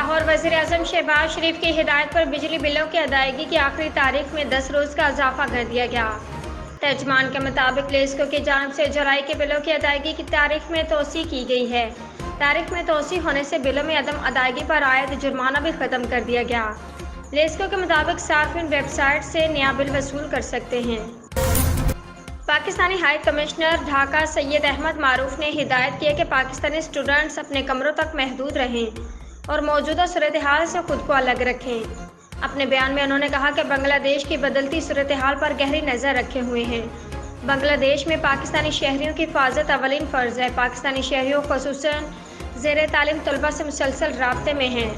लाहौर वज़ीर आज़म शहबाज शरीफ की हिदायत पर बिजली बिलों की अदायगी की आखिरी तारीख में 10 रोज़ का इजाफा कर दिया गया। तर्जमान के मुताबिक लेस्को की जानिब से जुलाई के बिलों की अदायगी की तारीख में तोसी की गई है। तारीख में तोसी होने से बिलों में अदम अदायगी पर आयद जुर्माना भी ख़त्म कर दिया गया। लेस्को के मुताबिक सार्फिन वेबसाइट से नया बिल वसूल कर सकते हैं। पाकिस्तानी हाई कमिश्नर ढाका सैयद अहमद मारूफ ने हिदायत की है कि पाकिस्तानी स्टूडेंट्स अपने कमरों तक महदूद रहें और मौजूदा सूरत हाल से खुद को अलग रखें। अपने बयान में उन्होंने कहा कि बांग्लादेश की बदलती सूरत हाल पर गहरी नज़र रखे हुए हैं। बांग्लादेश में पाकिस्तानी शहरियों की हिफाजत अवलिन फ़र्ज़ है। पाकिस्तानी शहरियों ख़ुसूसन ज़ेर तालीम तलबा से मुसलसल राब्ते में हैं।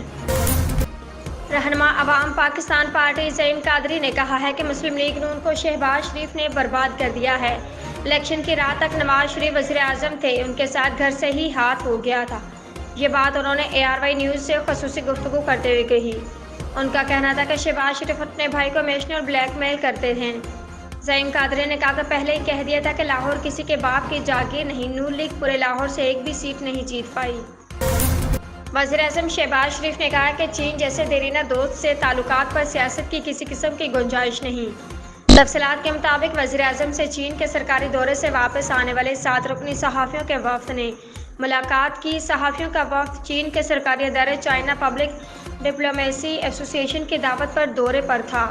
रहनुमा अवाम पाकिस्तान पार्टी ज़ईम कादरी ने कहा है कि मुस्लिम लीग नून को शहबाज शरीफ ने बर्बाद कर दिया है। इलेक्शन की रात तक नवाज शरीफ वज़ीर आज़म थे, उनके साथ घर से ही हाथ हो गया था। ये बात उन्होंने ARY न्यूज़ से ख़ुसूसी गुफ्तगू करते हुए कही। उनका कहना था कि शहबाज शरीफ अपने भाई को इमोशनल ब्लैकमेल करते हैं। ज़ईम कादरी ने कहा कि पहले ही कह दिया था कि लाहौर किसी के बाप की जागीर नहीं। नून लीग पूरे लाहौर से एक भी सीट नहीं जीत पाई। वज़ीर आज़म शहबाज शरीफ ने कहा कि चीन जैसे देरीना दोस्त से ताल्लुकात पर सियासत की किसी किस्म की गुंजाइश नहीं। तफसीलात के मुताबिक वज़ीर आज़म से चीन के सरकारी दौरे से वापस आने वाले 7 रुकनी सहाफ़ियों के वफ़द ने मुलाकात की। सहाफ़ियों का वफ़द चीन के सरकारी अदारे चाइना पब्लिक डिप्लोमेसी एसोसिएशन की दावत पर दौरे पर था।